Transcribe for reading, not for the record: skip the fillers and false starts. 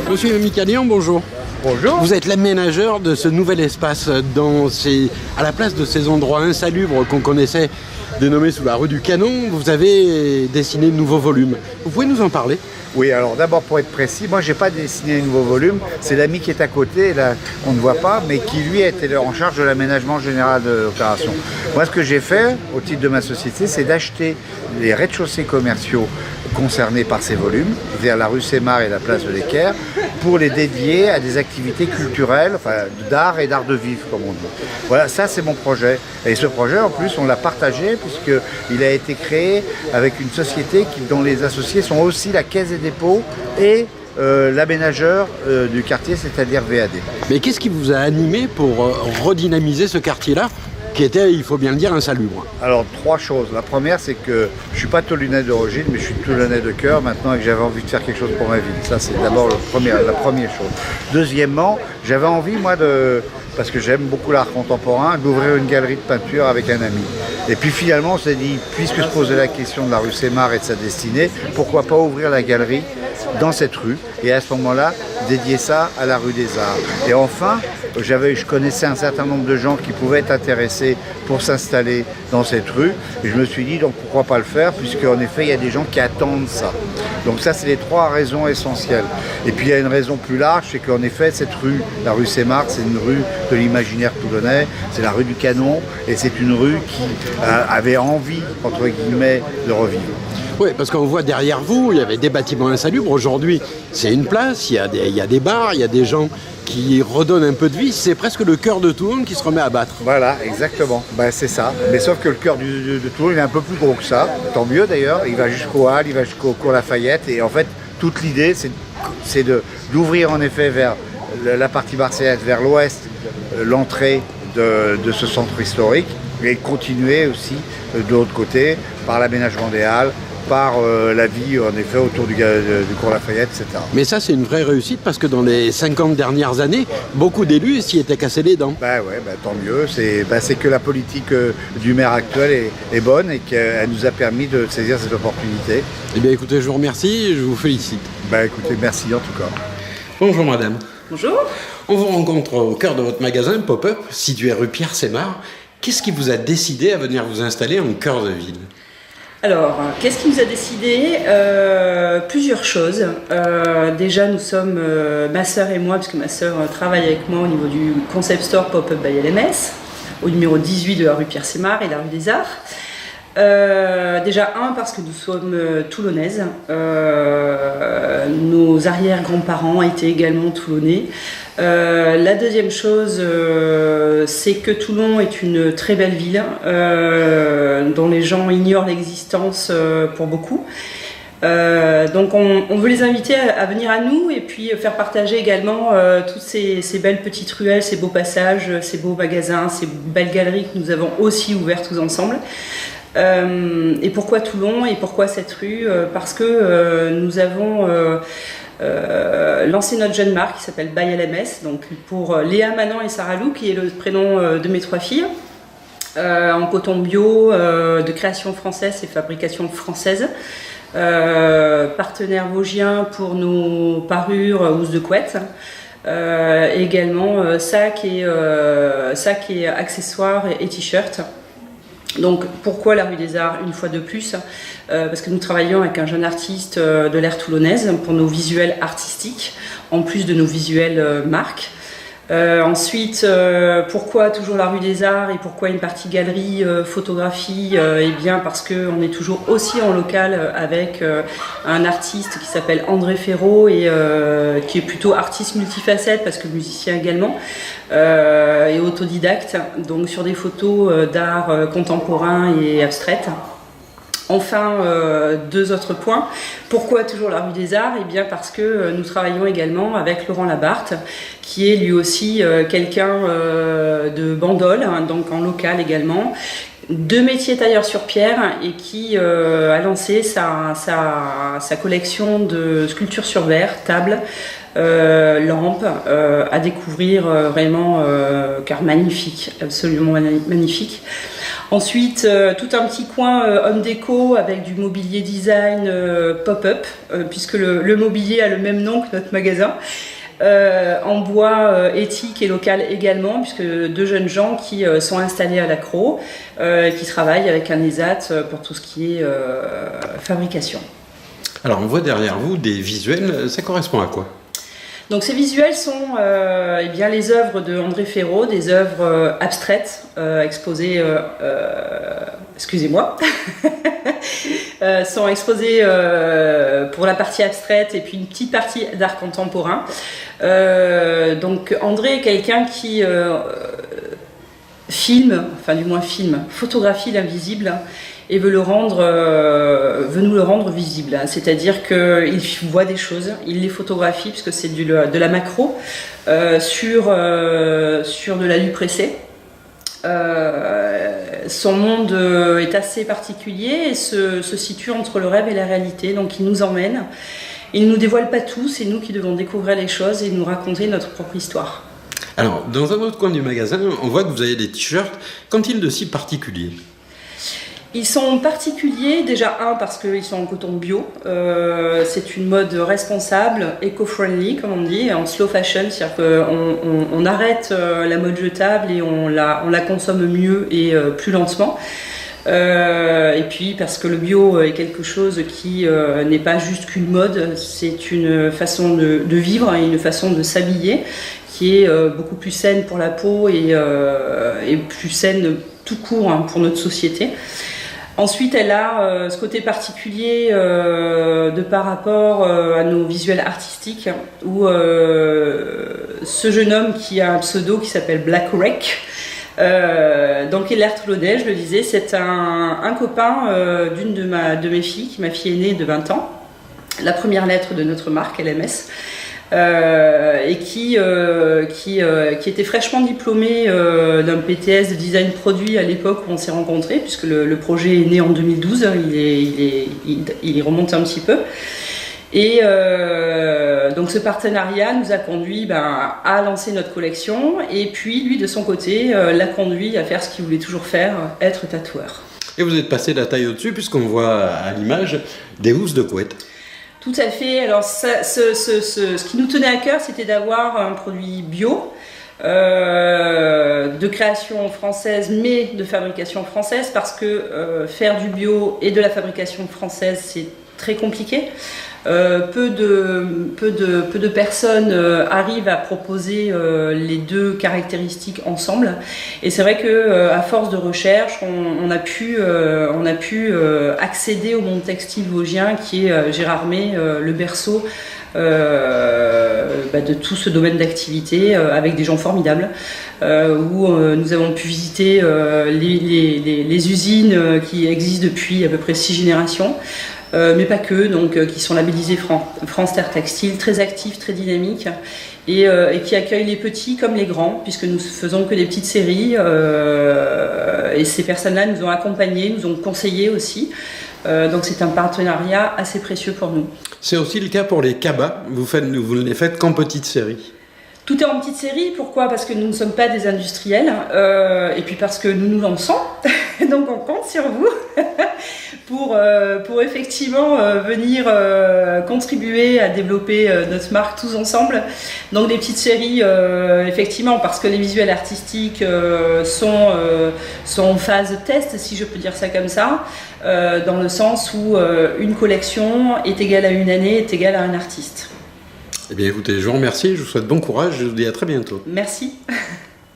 Monsieur Micalian, bonjour. Bonjour. Vous êtes l'aménageur de ce nouvel espace à la place de ces endroits insalubres qu'on connaissait dénommés sous la rue du Canon. Vous avez dessiné de nouveaux volumes. Vous pouvez nous en parler ? Oui, alors d'abord pour être précis, moi j'ai pas dessiné un nouveau volume, c'est l'ami qui est à côté, là on ne voit pas, mais qui lui était en charge de l'aménagement général de l'opération. Moi ce que j'ai fait au titre de ma société, c'est d'acheter les rez-de-chaussée commerciaux concernés par ces volumes, vers la rue Sémar et la place de l'Équerre, pour les dédier à des activités culturelles, enfin d'art et d'art de vivre comme on dit. Voilà, ça c'est mon projet. Et ce projet en plus on l'a partagé puisqu'il a été créé avec une société dont les associés sont aussi la Caisse des dépôts et l'aménageur du quartier, c'est-à-dire VAD. Mais qu'est-ce qui vous a animé pour redynamiser ce quartier-là qui était, il faut bien le dire, insalubre? Alors, trois choses. La première, c'est que je ne suis pas toulonnais d'origine, mais je suis toulonnais de cœur maintenant et que j'avais envie de faire quelque chose pour ma ville. Ça, c'est d'abord la première chose. Deuxièmement, j'avais envie, moi, parce que j'aime beaucoup l'art contemporain, d'ouvrir une galerie de peinture avec un ami. Et puis finalement, on s'est dit, puisque se posait la question de la rue Sémar et de sa destinée, pourquoi pas ouvrir la galerie dans cette rue et à ce moment-là, dédier ça à la rue des Arts. Et enfin, je connaissais un certain nombre de gens qui pouvaient être intéressés pour s'installer dans cette rue. Et je me suis dit, donc pourquoi pas le faire, puisqu'en effet, il y a des gens qui attendent ça. Donc ça, c'est les trois raisons essentielles. Et puis il y a une raison plus large, c'est qu'en effet, cette rue, la rue Sémar, c'est une rue de l'imaginaire toulonnais, c'est la rue du Canon, et c'est une rue qui avait envie, entre guillemets, de revivre. Oui, parce qu'on voit derrière vous, il y avait des bâtiments insalubres. Aujourd'hui, c'est une place, il y a des bars, il y a des gens qui redonnent un peu de vie. C'est presque le cœur de Toulon qui se remet à battre. Voilà, exactement. Ben, c'est ça. Mais sauf que le cœur de Toulon, il est un peu plus gros que ça. Tant mieux d'ailleurs. Il va jusqu'au Halles, il va jusqu'au cours Lafayette. Et en fait, toute l'idée, c'est d'ouvrir en effet vers la partie marseillaise, vers l'ouest, l'entrée de ce centre historique. Et continuer aussi de l'autre côté par l'aménagement des Halles, par la vie en effet autour du cours Lafayette, etc. Mais ça c'est une vraie réussite parce que dans les 50 dernières années, beaucoup d'élus s'y étaient cassés les dents. Ben ouais, tant mieux, c'est que la politique du maire actuel est bonne et qu'elle nous a permis de saisir cette opportunité. Eh bien écoutez, je vous remercie, je vous félicite. Ben écoutez, merci en tout cas. Bonjour madame. Bonjour. On vous rencontre au cœur de votre magasin Pop-Up, situé rue Pierre-Sémar. Qu'est-ce qui vous a décidé à venir vous installer en cœur de ville ? Alors, qu'est-ce qui nous a décidé ? Plusieurs choses. Déjà, nous sommes, ma sœur et moi, parce que ma sœur travaille avec moi au niveau du concept store Pop-Up by LMS, au numéro 18 de la rue Pierre-Sémar et la rue des Arts. Déjà, parce que nous sommes toulonnaises. Nos arrière-grands-parents étaient également toulonnais. La deuxième chose, c'est que Toulon est une très belle ville dont les gens ignorent l'existence pour beaucoup. Donc on veut les inviter à venir à nous et puis faire partager également toutes ces belles petites ruelles, ces beaux passages, ces beaux magasins, ces belles galeries que nous avons aussi ouvertes tous ensemble. Et pourquoi Toulon et pourquoi cette rue ? Parce que nous avons lancé notre jeune marque qui s'appelle By LMS, donc pour Léa, Manon et Sarah Lou, qui est le prénom de mes trois filles, en coton bio, de création française et fabrication française. Partenaire vosgien pour nos parures housses de couette. Également sac et accessoires et t-shirts. Donc pourquoi la rue des Arts une fois de plus ? Parce que nous travaillons avec un jeune artiste de l'ère toulonnaise pour nos visuels artistiques, en plus de nos visuels marques. Ensuite, pourquoi toujours la rue des Arts et pourquoi une partie galerie, photographie ? Eh bien parce qu'on est toujours aussi en local avec un artiste qui s'appelle André Ferraud et qui est plutôt artiste multifacette parce que musicien également et autodidacte, donc sur des photos d'art contemporain et abstraite. Enfin, deux autres points. Pourquoi toujours la rue des Arts ? Eh bien parce que nous travaillons également avec Laurent Labarthe, qui est lui aussi quelqu'un de Bandol, hein, donc en local également, de métier tailleur sur pierre et qui a lancé sa collection de sculptures sur verre, tables, lampes, à découvrir vraiment, car magnifique, absolument magnifique. Ensuite, tout un petit coin home déco avec du mobilier design pop-up, puisque le mobilier a le même nom que notre magasin. En bois éthique et local également, puisque 2 jeunes gens qui sont installés à l'Accro, qui travaillent avec un ESAT pour tout ce qui est fabrication. Alors on voit derrière vous des visuels, ça correspond à quoi ? Donc ces visuels sont les œuvres de André Ferraud, des œuvres abstraites exposées, excusez-moi, sont exposées pour la partie abstraite et puis une petite partie d'art contemporain. Donc André est quelqu'un qui photographie l'invisible et veut nous le rendre visible. C'est-à-dire qu'il voit des choses, il les photographie puisque c'est de la macro sur de l'alu pressé. Son monde est assez particulier et se situe entre le rêve et la réalité, donc il nous emmène. Il ne nous dévoile pas tout, c'est nous qui devons découvrir les choses et nous raconter notre propre histoire. Alors, dans un autre coin du magasin, on voit que vous avez des t-shirts. Qu'ont-ils de si particulier ? Ils sont particuliers, déjà parce qu'ils sont en coton bio. C'est une mode responsable, éco-friendly comme on dit, en slow fashion, c'est-à-dire qu'on arrête la mode jetable et on la consomme mieux et plus lentement. Et puis parce que le bio est quelque chose qui n'est pas juste qu'une mode, c'est une façon de vivre et une façon de s'habiller qui est beaucoup plus saine pour la peau et plus saine tout court pour notre société. Ensuite, elle a ce côté particulier par rapport à nos visuels artistiques où ce jeune homme qui a un pseudo qui s'appelle Black Wreck, donc il est toulonnais, je le disais, c'est un copain d'une de mes filles, ma fille aînée de 20 ans, la première lettre de notre marque LMS. Et qui était fraîchement diplômé d'un BTS de design produit à l'époque où on s'est rencontrés, puisque le projet est né en 2012, il remonte un petit peu. Et donc ce partenariat nous a conduit à lancer notre collection, et puis lui de son côté l'a conduit à faire ce qu'il voulait toujours faire, être tatoueur. Et vous êtes passé la taille au-dessus, puisqu'on voit à l'image des housses de couette. Tout à fait. Alors, ce qui nous tenait à cœur, c'était d'avoir un produit bio, de création française, mais de fabrication française, parce que faire du bio et de la fabrication française, c'est très compliqué. Peu de personnes arrivent à proposer les deux caractéristiques ensemble, et c'est vrai que à force de recherche on a pu accéder au monde textile vosgien qui est Gérardmer, le berceau de tout ce domaine d'activité, avec des gens formidables, où nous avons pu visiter les usines qui existent depuis à peu près 6 générations. Mais pas que, donc qui sont labellisés France Terre Textile, très actifs, très dynamiques, et qui accueillent les petits comme les grands, puisque nous faisons que des petites séries, et ces personnes-là nous ont accompagnés, nous ont conseillés aussi, donc c'est un partenariat assez précieux pour nous. C'est aussi le cas pour les cabas, vous ne les faites qu'en petites séries. Tout est en petite série, pourquoi ? Parce que nous ne sommes pas des industriels, et puis parce que nous nous lançons, donc on compte sur vous pour effectivement venir contribuer à développer notre marque tous ensemble. Donc des petites séries, effectivement, parce que les visuels artistiques sont en phase test, si je peux dire ça comme ça, dans le sens où une collection est égale à une année, est égale à un artiste. Eh bien écoutez, je vous remercie, je vous souhaite bon courage, je vous dis à très bientôt. Merci.